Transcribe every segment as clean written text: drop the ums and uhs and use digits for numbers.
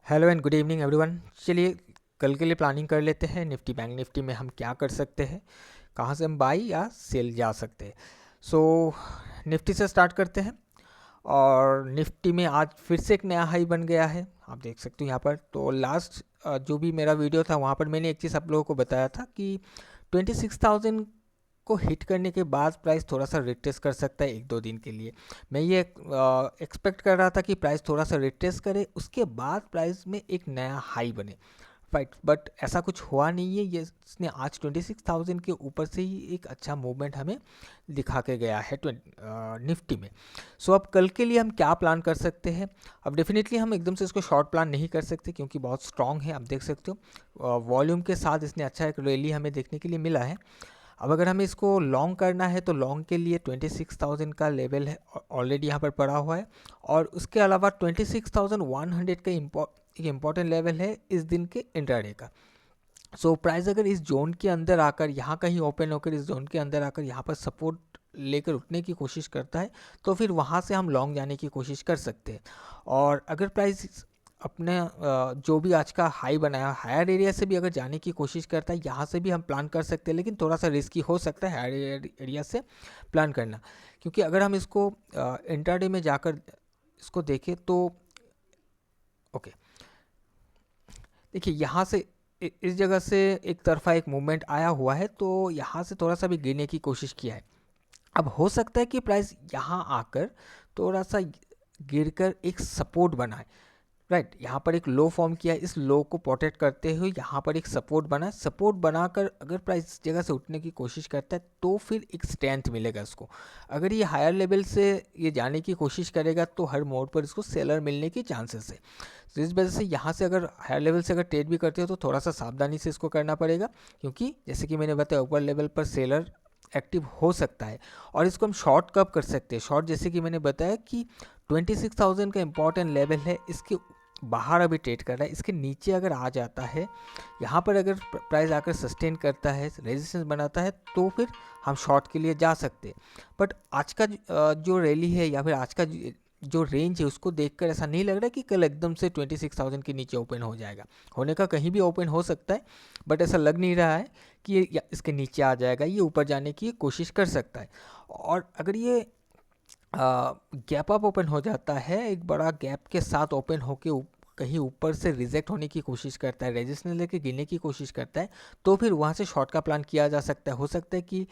Hello and good evening everyone. चलिए कल के लिए प्लानिंग कर लेते हैं। निफ्टी बैंक निफ्टी में हम क्या कर सकते हैं, कहाँ से हम बाई या सेल जा सकते हैं। सो निफ्टी से स्टार्ट करते हैं। और निफ्टी में आज फिर से एक नया हाई बन गया है, आप देख सकते हो यहाँ पर। तो लास्ट जो भी मेरा वीडियो था वहाँ पर मैंने एक चीज़ आप लोगों को बताया था कि 26,000 को हिट करने के बाद प्राइस थोड़ा सा रिट्रेस कर सकता है एक दो दिन के लिए। मैं ये एक्सपेक्ट कर रहा था कि प्राइस थोड़ा सा रिट्रेस करे, उसके बाद प्राइस में एक नया हाई बने, राइट। बट ऐसा कुछ हुआ नहीं है। ये इसने आज 26,000 के ऊपर से ही एक अच्छा मूवमेंट हमें दिखा के गया है निफ्टी में। सो अब कल के लिए हम क्या प्लान कर सकते हैं। अब डेफिनेटली हम एकदम से इसको शॉर्ट प्लान नहीं कर सकते क्योंकि बहुत स्ट्रांग है, आप देख सकते हो। वॉल्यूम के साथ इसने अच्छा एक रैली हमें देखने के लिए मिला है। अब अगर हमें इसको लॉन्ग करना है तो लॉन्ग के लिए 26,000 का लेवल है ऑलरेडी यहाँ पर पड़ा हुआ है। और उसके अलावा 26,100 का एक इम्पॉर्टेंट लेवल है इस दिन के इंट्राडे का। सो प्राइस अगर इस जोन के अंदर आकर यहाँ कहीं ओपन होकर इस जोन के अंदर आकर यहाँ पर सपोर्ट लेकर उठने की कोशिश करता है तो फिर वहाँ से हम लॉन्ग जाने की कोशिश कर सकते हैं। और अगर प्राइस अपने जो भी आज का हाई बनाया हायर एरिया से भी अगर जाने की कोशिश करता है, यहाँ से भी हम प्लान कर सकते हैं, लेकिन थोड़ा सा रिस्की हो सकता है हायर एरिया से प्लान करना। क्योंकि अगर हम इसको इंट्राडे में जाकर इसको देखें तो ओके, देखिए यहाँ से इस जगह से एक तरफा एक मूवमेंट आया हुआ है, तो यहाँ से थोड़ा सा भी गिरने की कोशिश किया है। अब हो सकता है कि प्राइस यहाँ आकर थोड़ा सा गिरकर एक सपोर्ट बनाए, राइट। यहाँ पर एक लो फॉर्म किया है, इस लो को प्रोटेक्ट करते हुए यहाँ पर एक सपोर्ट बना, सपोर्ट बनाकर अगर प्राइस इस जगह से उठने की कोशिश करता है तो फिर एक स्ट्रेंथ मिलेगा इसको। अगर ये हायर लेवल से ये जाने की कोशिश करेगा तो हर मोड पर इसको सेलर मिलने की चांसेस है। तो इस वजह से यहाँ से अगर हायर लेवल से अगर ट्रेड भी करते हो तो थोड़ा सा सावधानी से इसको करना पड़ेगा, क्योंकि जैसे कि मैंने बताया ऊपर लेवल पर सेलर एक्टिव हो सकता है। और इसको हम शॉर्ट कब कर सकते हैं, शॉर्ट जैसे कि मैंने बताया कि 26,000 का इंपॉर्टेंट लेवल है, इसके बाहर अभी ट्रेड कर रहा है, इसके नीचे अगर आ जाता है, यहाँ पर अगर प्राइस आकर सस्टेन करता है, रेजिस्टेंस बनाता है, तो फिर हम शॉर्ट के लिए जा सकते हैं। बट आज का जो रैली है या फिर आज का जो रेंज है उसको देखकर ऐसा नहीं लग रहा है कि कल एकदम से 26,000 के नीचे ओपन हो जाएगा। होने का कहीं भी ओपन हो सकता है, बट ऐसा लग नहीं रहा है कि ये इसके नीचे आ जाएगा, ये ऊपर जाने की कोशिश कर सकता है। और अगर ये गैप अप ओपन हो जाता है, एक बड़ा गैप के साथ ओपन होके कहीं ऊपर से रिजेक्ट होने की कोशिश करता है, रेजिस्टेंस लेके गिरने की कोशिश करता है, तो फिर वहाँ से शॉर्ट का प्लान किया जा सकता है। हो सकता है कि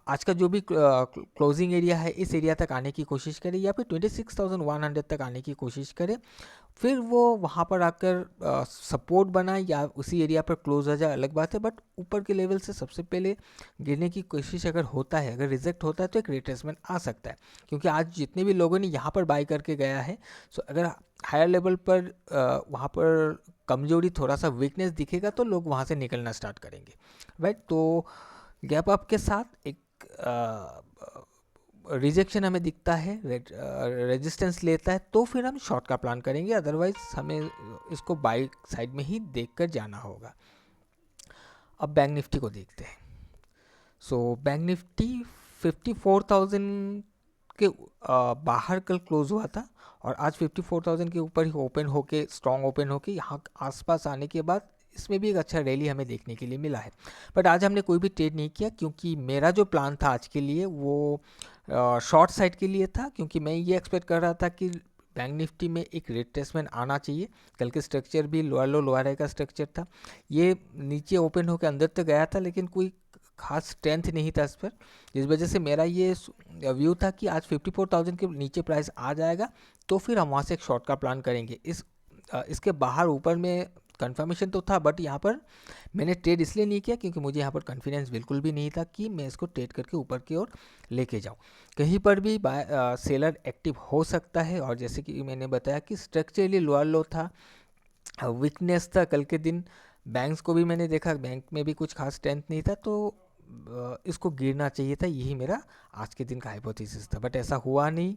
आज का जो भी क्लोजिंग एरिया है इस एरिया तक आने की कोशिश करे या फिर 26,100 तक आने की कोशिश करे, फिर वो वहाँ पर आकर सपोर्ट बनाए या उसी एरिया पर क्लोज हो जाए, अलग बात है। बट ऊपर के लेवल से सबसे पहले गिरने की कोशिश अगर होता है, अगर रिजेक्ट होता है तो एक रिट्रेसमेंट आ सकता है। क्योंकि आज जितने भी लोगों ने यहाँ पर बाई करके गया है, सो अगर हायर लेवल पर वहाँ पर कमजोरी थोड़ा सा वीकनेस दिखेगा तो लोग वहाँ से निकलना स्टार्ट करेंगे, राइट। तो गैप अप के साथ एक रिजेक्शन हमें दिखता है, रेजिस्टेंस लेता है, तो फिर हम शॉर्ट का प्लान करेंगे, अदरवाइज हमें इसको बाई साइड में ही देखकर जाना होगा। अब बैंक निफ्टी को देखते हैं। सो बैंक निफ्टी 54,000 के बाहर कल क्लोज हुआ था और आज 54,000 के ऊपर ही ओपन होके स्ट्रॉन्ग ओपन होके यहाँ आसपास आने के बाद इसमें भी एक अच्छा रैली हमें देखने के लिए मिला है। बट आज हमने कोई भी ट्रेड नहीं किया क्योंकि मेरा जो प्लान था आज के लिए वो शॉर्ट साइड के लिए था, क्योंकि मैं ये एक्सपेक्ट कर रहा था कि बैंक निफ्टी में एक रिट्रेसमेंट आना चाहिए। कल के स्ट्रक्चर भी लोअर लो लोअर हाई का स्ट्रक्चर था, ये नीचे ओपन होकर अंदर तक गया था लेकिन कोई खास स्ट्रेंथ नहीं था इस पर, जिस वजह से मेरा ये व्यू था कि आज 54,000 के नीचे प्राइस आ जाएगा तो फिर हम वहाँ से एक शॉर्ट का प्लान करेंगे। इसके बाहर ऊपर में कंफर्मेशन तो था, बट यहाँ पर मैंने ट्रेड इसलिए नहीं किया क्योंकि मुझे यहाँ पर कॉन्फिडेंस बिल्कुल भी नहीं था कि मैं इसको ट्रेड करके ऊपर की ओर लेके जाऊँ। कहीं पर भी सेलर एक्टिव हो सकता है, और जैसे कि मैंने बताया कि स्ट्रक्चरली लोअर लो था, वीकनेस था कल के दिन। बैंक्स को भी मैंने देखा, बैंक में भी कुछ खास स्ट्रेंथ नहीं था, तो इसको गिरना चाहिए था, यही मेरा आज के दिन का हाइपोथेसिस था। बट ऐसा हुआ नहीं,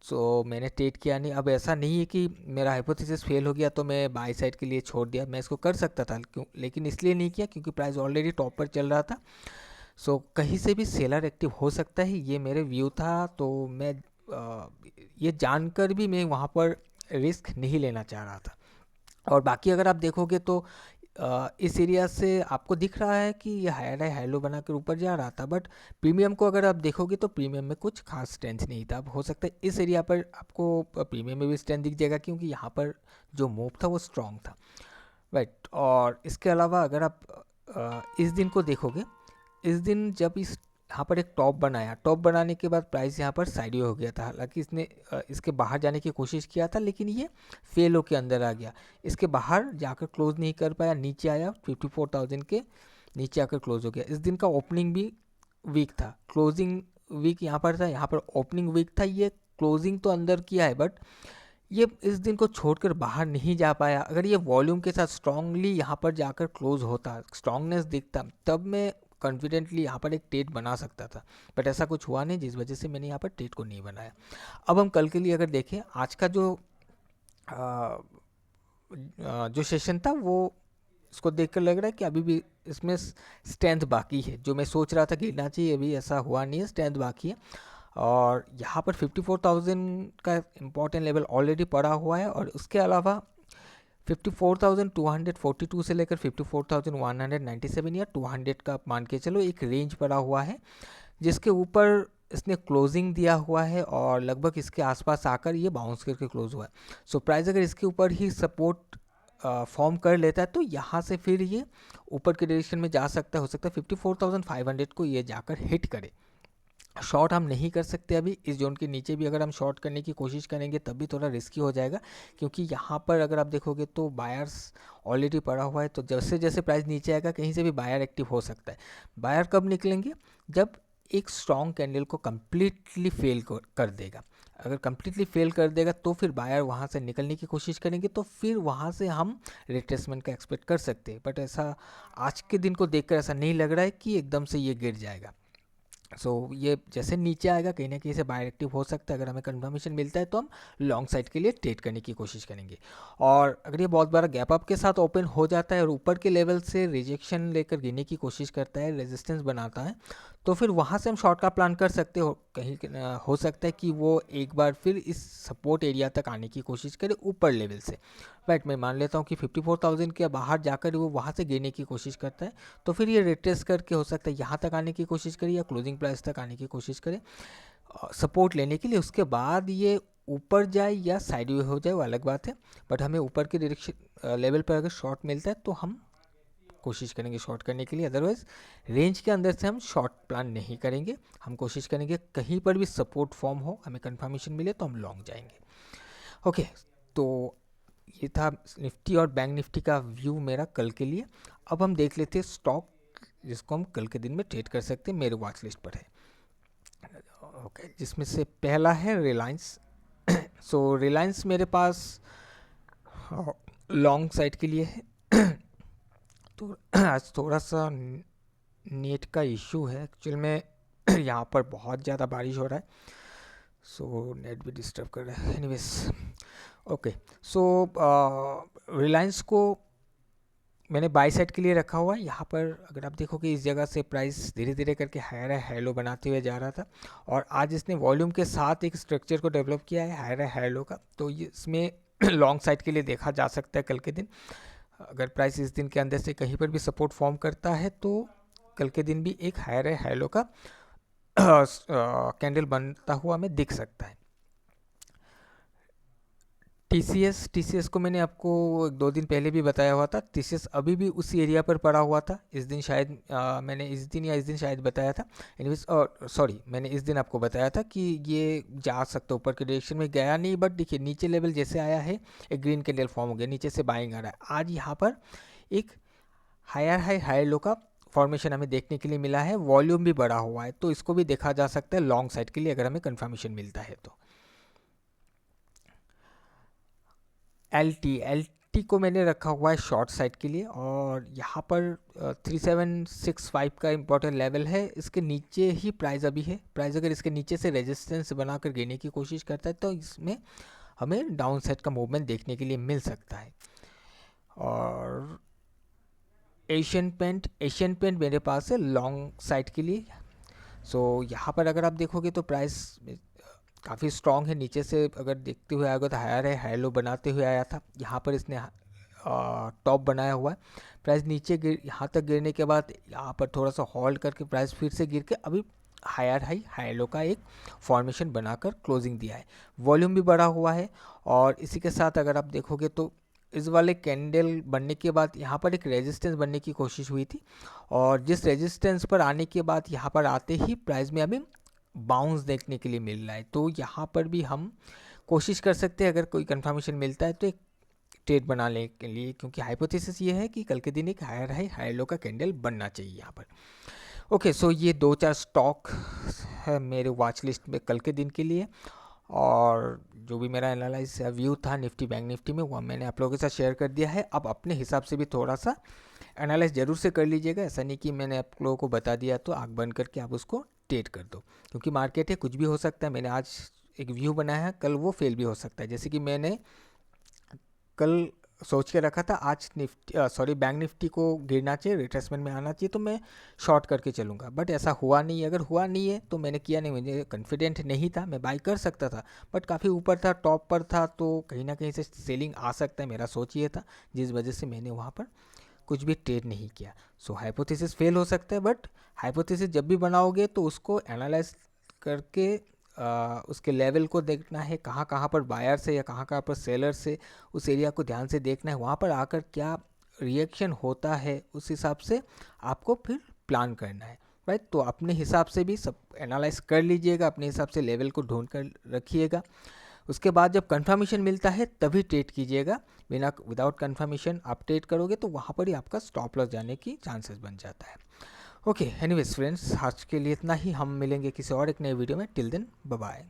सो मैंने ट्रेड किया नहीं। अब ऐसा नहीं है कि मेरा हाइपोथेसिस फेल हो गया तो मैं बाई साइड के लिए छोड़ दिया, मैं इसको कर सकता था क्यों, लेकिन इसलिए नहीं किया क्योंकि प्राइस ऑलरेडी टॉप पर चल रहा था। सो कहीं से भी सेलर एक्टिव हो सकता है, ये मेरे व्यू था। तो मैं ये जानकर भी मैं वहाँ पर रिस्क नहीं लेना चाह रहा था। और बाकी अगर आप देखोगे तो इस एरिया से आपको दिख रहा है कि ये हायर है हाई लो बनाकर ऊपर जा रहा था, बट प्रीमियम को अगर आप देखोगे तो प्रीमियम में कुछ खास स्ट्रेंथ नहीं था। अब हो सकता है इस एरिया पर आपको प्रीमियम में भी स्ट्रेंथ दिख जाएगा, क्योंकि यहाँ पर जो मूव था वो स्ट्रॉन्ग था, राइट। और इसके अलावा अगर आप इस दिन को देखोगे, इस दिन जब इस यहाँ पर एक टॉप बनाया, टॉप बनाने के बाद प्राइस यहाँ पर साइडवे हो गया था। हालांकि इसने इसके बाहर जाने की कोशिश किया था, लेकिन ये फेल होके अंदर आ गया, इसके बाहर जाकर क्लोज नहीं कर पाया, नीचे आया 54,000 के नीचे आकर क्लोज हो गया। इस दिन का ओपनिंग भी वीक था, क्लोजिंग वीक यहाँ पर था, यहाँ पर ओपनिंग वीक था। ये क्लोजिंग तो अंदर किया है, बट ये इस दिन को छोड़कर बाहर नहीं जा पाया। अगर ये वॉल्यूम के साथ स्ट्रांगली यहाँ पर जाकर क्लोज होता, स्ट्रांगनेस दिखता, तब मैं कॉन्फिडेंटली यहाँ पर एक ट्रेड बना सकता था, बट ऐसा कुछ हुआ नहीं, जिस वजह से मैंने यहाँ पर ट्रेड को नहीं बनाया। अब हम कल के लिए अगर देखें, आज का जो सेशन था वो इसको देखकर लग रहा है कि अभी भी इसमें स्ट्रेंथ बाकी है। जो मैं सोच रहा था गिरना चाहिए, अभी ऐसा हुआ नहीं है, स्ट्रेंथ बाकी है। और यहाँ पर 54,000 का इम्पोर्टेंट लेवल ऑलरेडी पड़ा हुआ है, और उसके अलावा 54,242 से लेकर 54,197 या 200 का आप मान के चलो एक रेंज पड़ा हुआ है, जिसके ऊपर इसने क्लोजिंग दिया हुआ है और लगभग इसके आसपास आकर ये बाउंस करके क्लोज हुआ है। सो प्राइस अगर इसके ऊपर ही सपोर्ट फॉर्म कर लेता है तो यहाँ से फिर ये ऊपर के डायरेक्शन में जा सकता है। हो सकता है 54,500 को ये जाकर हिट करे। शॉर्ट हम नहीं कर सकते अभी, इस जोन के नीचे भी अगर हम शॉर्ट करने की कोशिश करेंगे तब भी थोड़ा रिस्की हो जाएगा, क्योंकि यहाँ पर अगर आप देखोगे तो बायर्स ऑलरेडी पड़ा हुआ है। तो जैसे जैसे प्राइस नीचे आएगा कहीं से भी बायर एक्टिव हो सकता है। बायर कब निकलेंगे? जब एक स्ट्रॉन्ग कैंडल को कम्प्लीटली फेल कर देगा। अगर कम्प्लीटली फेल कर देगा तो फिर बायर वहाँ से निकलने की कोशिश करेंगे, तो फिर वहाँ से हम रिट्रेसमेंट का एक्सपेक्ट कर सकते हैं। बट ऐसा आज के दिन को देखकर ऐसा नहीं लग रहा है कि एकदम से ये गिर जाएगा। ये जैसे नीचे आएगा कहीं ना कहीं से बायर एक्टिव हो सकता है। अगर हमें कंफर्मेशन मिलता है तो हम लॉन्ग साइड के लिए ट्रेड करने की कोशिश करेंगे। और अगर ये बहुत बड़ा गैप अप के साथ ओपन हो जाता है और ऊपर के लेवल से रिजेक्शन लेकर गिरने की कोशिश करता है, रेजिस्टेंस बनाता है, तो फिर वहाँ से हम शॉर्ट का प्लान कर सकते हो। कहीं हो सकता है कि वो एक बार फिर इस सपोर्ट एरिया तक आने की कोशिश करे ऊपर लेवल से। राइट, मैं मान लेता हूँ कि 54,000 के बाहर जाकर वो वहाँ से गिरने की कोशिश करता है, तो फिर ये रिट्रेस करके हो सकता है यहाँ तक आने की कोशिश करे या क्लोजिंग प्राइस तक आने की कोशिश करे सपोर्ट लेने के लिए। उसके बाद ये ऊपर जाए या साइडवे हो जाए वो अलग बात है, बट हमें ऊपर के डायरेक्शन लेवल पर अगर शॉर्ट मिलता है तो हम कोशिश करेंगे शॉर्ट करने के लिए। अदरवाइज रेंज के अंदर से हम शॉर्ट प्लान नहीं करेंगे, हम कोशिश करेंगे कहीं पर भी सपोर्ट फॉर्म हो, हमें कंफर्मेशन मिले तो हम लॉन्ग जाएंगे। ओके, तो ये था निफ्टी और बैंक निफ्टी का व्यू मेरा कल के लिए। अब हम देख लेते हैं स्टॉक जिसको हम कल के दिन में ट्रेड कर सकते हैं, मेरे वॉच लिस्ट पर है। ओके, जिसमें से पहला है रिलायंस। सो रिलायंस मेरे पास लॉन्ग साइड के लिए है। तो आज थोड़ा सा नेट का इशू है एक्चुअल में। यहाँ पर बहुत ज़्यादा बारिश हो रहा है, सो नेट भी डिस्टर्ब कर रहा है। एनीवेज, ओके, सो रिलायंस को मैंने बाई साइड के लिए रखा हुआ है। यहाँ पर अगर आप देखोगे इस जगह से प्राइस धीरे धीरे करके हायर है हाई लो बनाते हुए जा रहा था, और आज इसने वॉल्यूम के साथ एक स्ट्रक्चर को डेवलप किया है हायर है हाई लो का। तो इसमें लॉन्ग साइड के लिए देखा जा सकता है कल के दिन। अगर प्राइस इस दिन के अंदर से कहीं पर भी सपोर्ट फॉर्म करता है तो कल के दिन भी एक हायर है हाई लो का कैंडल बनता हुआ हमें दिख सकता है। टीसीएस को मैंने आपको 2 दिन पहले भी बताया हुआ था। टीसीएस अभी भी उसी एरिया पर पड़ा हुआ था। इस दिन शायद मैंने इस दिन शायद बताया था। एनीवेज, सॉरी, मैंने इस दिन आपको बताया था कि ये जा सकता, ऊपर के डायरेक्शन में गया नहीं, बट देखिए नीचे लेवल जैसे आया है एक ग्रीन कैंडल फॉर्म हो गया, नीचे से बाइंग आ रहा है। आज यहाँ पर एक हायर हाई हाई लो का फॉर्मेशन हमें देखने के लिए मिला है, वॉल्यूम भी बढ़ा हुआ है, तो इसको भी देखा जा सकता है लॉन्ग साइड के लिए अगर हमें कंफर्मेशन मिलता है तो। एल टी को मैंने रखा हुआ है शॉर्ट साइड के लिए, और यहाँ पर 3765 का इम्पोर्टेंट लेवल है। इसके नीचे ही प्राइस अभी है। प्राइस अगर इसके नीचे से रेजिस्टेंस बनाकर गिरने की कोशिश करता है तो इसमें हमें डाउन साइड का मूवमेंट देखने के लिए मिल सकता है। और एशियन पेंट मेरे पास है लॉन्ग साइड के लिए। सो यहाँ पर अगर आप देखोगे तो प्राइस काफ़ी स्ट्रॉन्ग है, नीचे से अगर देखते हुए आएगा तो हायर है हाई लो बनाते हुए आया था। यहाँ पर इसने टॉप बनाया हुआ है। प्राइस नीचे यहाँ तक गिरने के बाद यहाँ पर थोड़ा सा होल्ड करके प्राइस फिर से गिर के अभी हायर हाई हायर लो का एक फॉर्मेशन बनाकर क्लोजिंग दिया है। वॉल्यूम भी बढ़ा हुआ है और इसी के साथ अगर आप देखोगे तो इस वाले कैंडल बनने के बाद यहाँ पर एक रेजिस्टेंस बनने की कोशिश हुई थी और जिस रेजिस्टेंस पर आने के बाद यहाँ पर आते ही प्राइस में अभी बाउंस देखने के लिए मिल रहा है। तो यहाँ पर भी हम कोशिश कर सकते हैं अगर कोई कंफर्मेशन मिलता है तो एक ट्रेड बनाने के लिए, क्योंकि हाइपोथेसिस ये है कि कल के दिन एक हायर हाई हायर लो का कैंडल बनना चाहिए यहाँ पर। ओके, सो ये 2-4 स्टॉक है मेरे वॉच लिस्ट में कल के दिन के लिए और जो भी मेरा एनालाइज व्यू था निफ्टी बैंक निफ्टी में वो मैंने आप लोगों के साथ शेयर कर दिया है। अब अपने हिसाब से भी थोड़ा सा एनालाइज ज़रूर से कर लीजिएगा, ऐसा नहीं कि मैंने आप लोगों को बता दिया तो आँख बंद करके आप उसको ट्रेड कर दो, क्योंकि मार्केट है कुछ भी हो सकता है। मैंने आज एक व्यू बनाया है, कल वो फेल भी हो सकता है। जैसे कि मैंने कल सोच के रखा था आज निफ्टी बैंक निफ्टी को गिरना चाहिए, रिट्रेसमेंट में आना चाहिए, तो मैं शॉर्ट करके चलूँगा, बट ऐसा हुआ नहीं। अगर हुआ नहीं है तो मैंने किया नहीं, मुझे कॉन्फिडेंट नहीं था, मैं बाई कर सकता था बट काफ़ी ऊपर था, टॉप पर था, तो कहीं ना कहीं से सेलिंग आ सकता है, मेरा सोच ये था, जिस वजह से मैंने वहाँ पर कुछ भी ट्रेड नहीं किया। सो हाइपोथेसिस फेल हो सकता है, बट हाइपोथेसिस जब भी बनाओगे तो उसको एनालाइज करके उसके लेवल को देखना है, कहाँ कहाँ पर बायर से या कहाँ कहाँ पर सेलर से, उस एरिया को ध्यान से देखना है, वहाँ पर आकर क्या रिएक्शन होता है उस हिसाब से आपको फिर प्लान करना है, राइट। तो अपने हिसाब से भी सब एनालाइज कर लीजिएगा, अपने हिसाब से लेवल को ढूंढ कर रखिएगा। उसके बाद जब कंफर्मेशन मिलता है तभी ट्रेड कीजिएगा, बिना विदाउट कंफर्मेशन आप ट्रेड करोगे तो वहाँ पर ही आपका स्टॉप लॉस जाने की चांसेस बन जाता है। ओके, एनीवेज फ्रेंड्स, आज के लिए इतना ही। हम मिलेंगे किसी और एक नए वीडियो में। Till then bye bye.